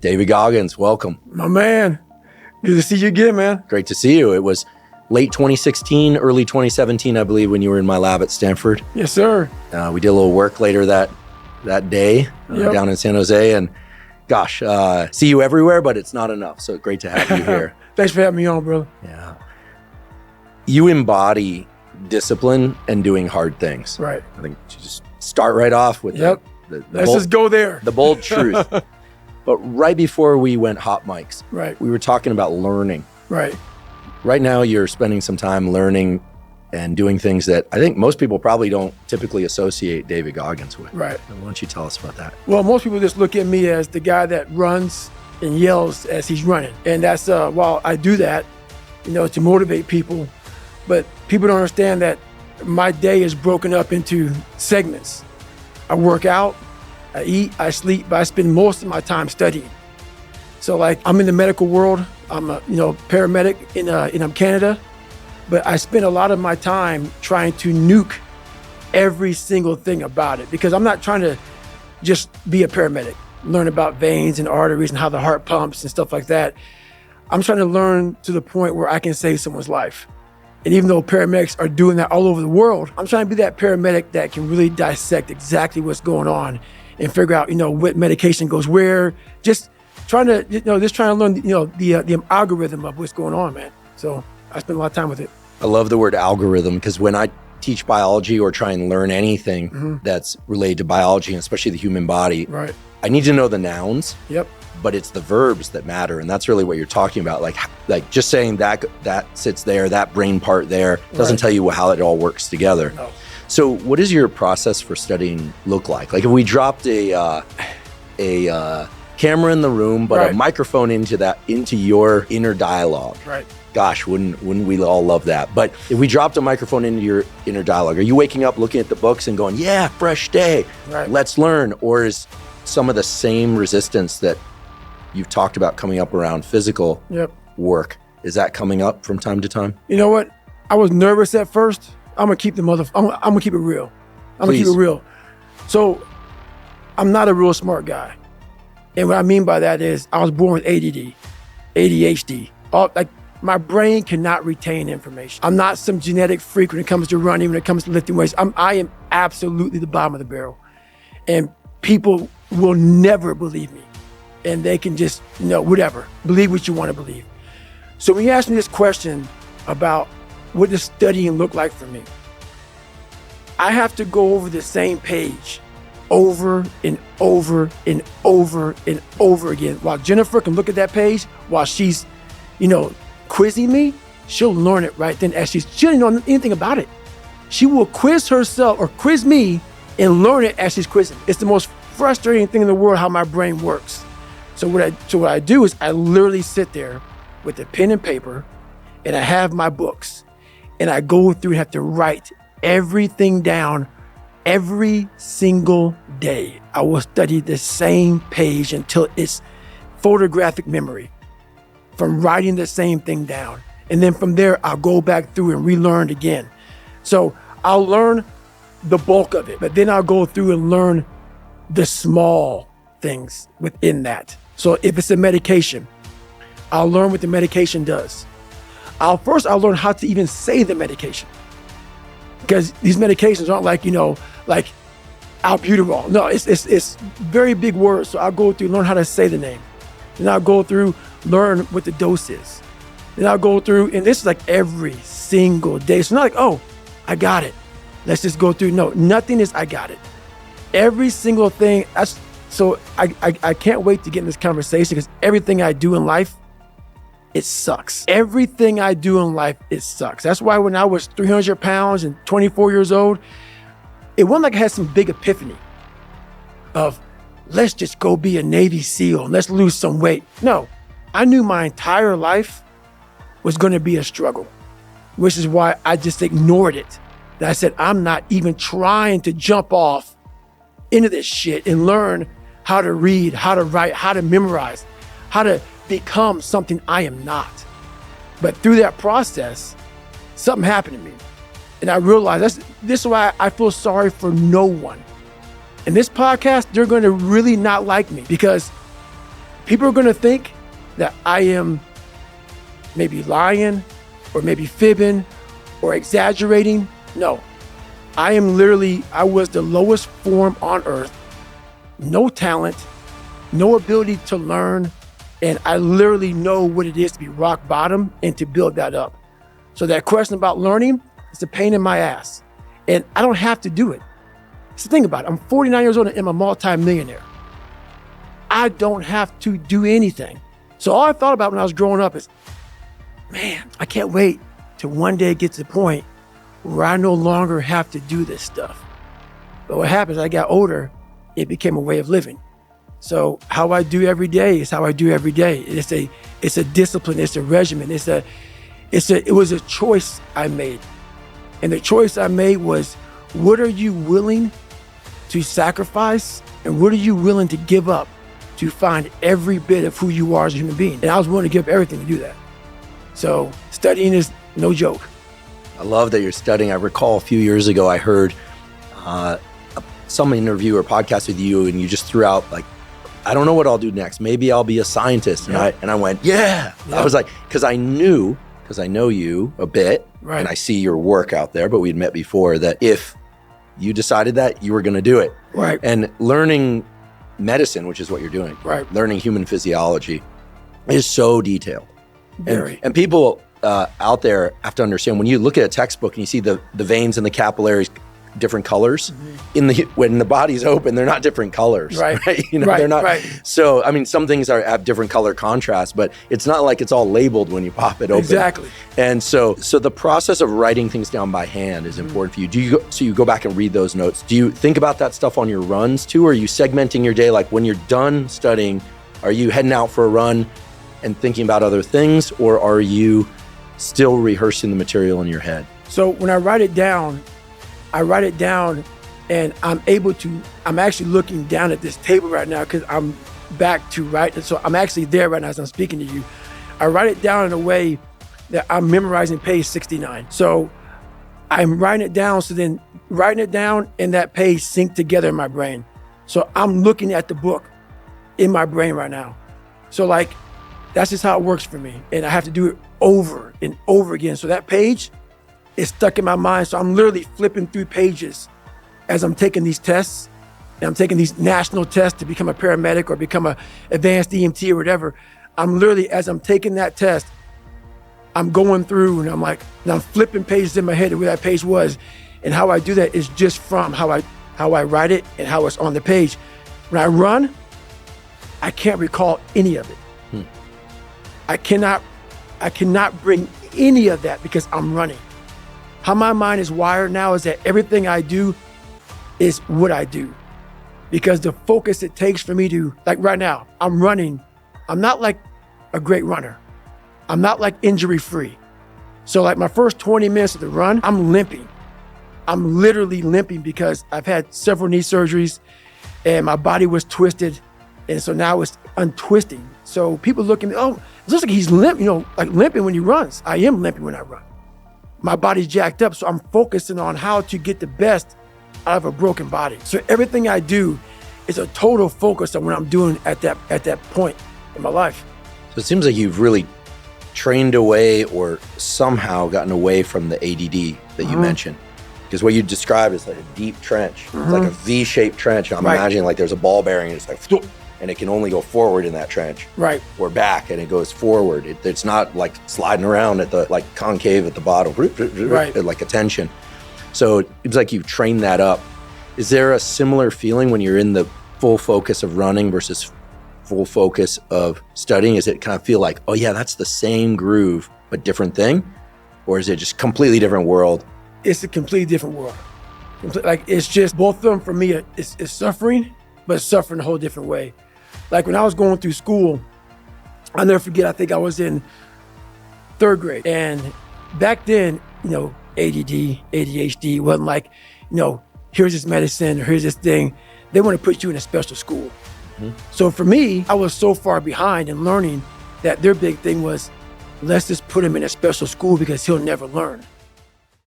David Goggins, welcome. My man, good to see you again, man. Great to see you. It was late 2016, early 2017, I believe, when you were in my lab at Stanford. Yes, sir. We did a little work later that day down in San Jose, and gosh, see you everywhere, but it's not enough. So great to have you here. Thanks for having me on, brother. Yeah. You embody discipline and doing hard things. Right. I think you just start right off with Let's just go there. The bold truth. But right before we went hot mics, right, we were talking about learning. Right. Right now, you're spending some time learning and doing things that I think most people probably don't typically associate David Goggins with. Right. Why don't you tell us about that? Well, most people just look at me as the guy that runs and yells as he's running. And that's, while I do that, to motivate people, but people don't understand that my day is broken up into segments. I work out, I eat, I sleep, but I spend most of my time studying. So like, I'm in the medical world. I'm a paramedic in Canada, but I spend a lot of my time trying to nuke every single thing about it, because I'm not trying to just be a paramedic, learn about veins and arteries and how the heart pumps and stuff like that. I'm trying to learn to the point where I can save someone's life. And even though paramedics are doing that all over the world, I'm trying to be that paramedic that can really dissect exactly what's going on and figure out, what medication goes where. Just trying to learn, the algorithm of what's going on, man. So I spend a lot of time with it. I love the word algorithm, because when I teach biology or try and learn anything that's related to biology, and especially the human body, right, I need to know the nouns. Yep. But it's the verbs that matter, and that's really what you're talking about. Like just saying that sits there, that brain part there, doesn't tell you how it all works together. No. So what does your process for studying look like? Like if we dropped a camera in the room, but a microphone into your inner dialogue. Right. Gosh, wouldn't we all love that? But if we dropped a microphone into your inner dialogue, are you waking up looking at the books and going, yeah, fresh day, let's learn? Or is some of the same resistance that you've talked about coming up around physical work, is that coming up from time to time? You know what? I was nervous at first. I'm gonna keep I'm gonna keep it real. I'm gonna keep it real. So I'm not a real smart guy. And what I mean by that is I was born with ADD, ADHD. My brain cannot retain information. I'm not some genetic freak when it comes to running, when it comes to lifting weights. I am absolutely the bottom of the barrel. And people will never believe me. And they can just, whatever, believe what you want to believe. So when you ask me this question about what does studying look like for me, I have to go over the same page over and over and over and over again. While Jennifer can look at that page while she's, quizzing me, she'll learn it right then as she doesn't know anything about it. She will quiz herself or quiz me and learn it as she's quizzing. It's the most frustrating thing in the world how my brain works. So what I do is I literally sit there with a pen and paper, and I have my books, and I go through and have to write everything down every single day. I will study the same page until it's photographic memory from writing the same thing down. And then from there, I'll go back through and relearn again. So I'll learn the bulk of it, but then I'll go through and learn the small things within that. So if it's a medication, I'll learn what the medication does. I'll learn how to even say the medication. Because these medications aren't like albuterol. No, it's very big words. So I'll go through, learn how to say the name. Then I'll go through, learn what the dose is. Then I'll go through, and this is like every single day. So not like, oh, I got it. Let's just go through. No, nothing is I got it. Every single thing. So I can't wait to get in this conversation, because everything I do in life, it sucks. Everything I do in life, it sucks. That's why when I was 300 pounds and 24 years old, it wasn't like I had some big epiphany of, let's just go be a Navy SEAL and let's lose some weight. No, I knew my entire life was going to be a struggle, which is why I just ignored it. And I said, I'm not even trying to jump off into this shit and learn how to read, how to write, how to memorize, how to become something I am not. But through that process, something happened to me. And I realized this is why I feel sorry for no one. In this podcast, they're going to really not like me, because people are gonna think that I am maybe lying or maybe fibbing or exaggerating. No, I was the lowest form on earth, no talent, no ability to learn, and I literally know what it is to be rock bottom and to build that up. So that question about learning is a pain in my ass, and I don't have to do it. So think about it, I'm 49 years old and I'm a multi-millionaire. I don't have to do anything. So all I thought about when I was growing up is, man, I can't wait to one day get to the point where I no longer have to do this stuff. But what happens, as I got older, it became a way of living. So how I do every day is how I do every day. It's a discipline, it's a regimen, it was a choice I made. And the choice I made was, what are you willing to sacrifice and what are you willing to give up to find every bit of who you are as a human being? And I was willing to give up everything to do that. So studying is no joke. I love that you're studying. I recall a few years ago, I heard some interview or podcast with you, and you just threw out like, I don't know what I'll do next. Maybe I'll be a scientist. And I went, yeah. I was like, because I know you a bit, right, and I see your work out there, but we'd met before, that if you decided that, you were going to do it. Right. And learning medicine, which is what you're doing, right, learning human physiology is so detailed. Very. And people out there have to understand, when you look at a textbook and you see the veins and the capillaries different colors, when the body's open, they're not different colors, right? You know, right, they're not. Right. So, I mean, some things have different color contrast, but it's not like it's all labeled when you pop it open. Exactly. And so the process of writing things down by hand is important for you. So you go back and read those notes. Do you think about that stuff on your runs too? Or are you segmenting your day? Like when you're done studying, are you heading out for a run and thinking about other things, or are you still rehearsing the material in your head? So when I write it down and I'm actually looking down at this table right now because I'm back to writing. So I'm actually there right now as I'm speaking to you. I write it down in a way that I'm memorizing page 69. So I'm writing it down, so then writing it down and that page sync together in my brain. So I'm looking at the book in my brain right now. So like, that's just how it works for me. And I have to do it over and over again. So that page is stuck in my mind. So I'm literally flipping through pages as I'm taking these tests, and I'm taking these national tests to become a paramedic or become a advanced EMT or whatever. I'm literally, as I'm taking that test, I'm going through and I'm flipping pages in my head of where that page was. And how I do that is just from how I write it and how it's on the page. When I run, I can't recall any of it. I cannot bring any of that because I'm running. How my mind is wired now is that everything I do is what I do. Because the focus it takes for me to, like right now, I'm running. I'm not like a great runner. I'm not like injury free. So like my first 20 minutes of the run, I'm limping. I'm literally limping because I've had several knee surgeries and my body was twisted. And so now it's untwisting. So people look at me, oh, it looks like he's limping when he runs. I am limping when I run. My body's jacked up, so I'm focusing on how to get the best out of a broken body. So everything I do is a total focus on what I'm doing at that point in my life. So it seems like you've really trained away or somehow gotten away from the ADD that you mentioned. Because what you described is like a deep trench. It's like a V-shaped trench. I'm imagining like there's a ball bearing and it's like, and it can only go forward in that trench. Right. Or back and it goes forward. It's not like sliding around at the like concave at the bottom, right, like a tension. So it's like you've trained that up. Is there a similar feeling when you're in the full focus of running versus full focus of studying? Is it kind of feel like, oh yeah, that's the same groove, but different thing? Or is it just completely different world? It's a completely different world. Like it's just, both of them for me is suffering, but suffering a whole different way. Like when I was going through school, I'll never forget, I think I was in 3rd grade. And back then, ADD, ADHD wasn't like, here's this medicine, or here's this thing. They want to put you in a special school. So for me, I was so far behind in learning that their big thing was, let's just put him in a special school because he'll never learn.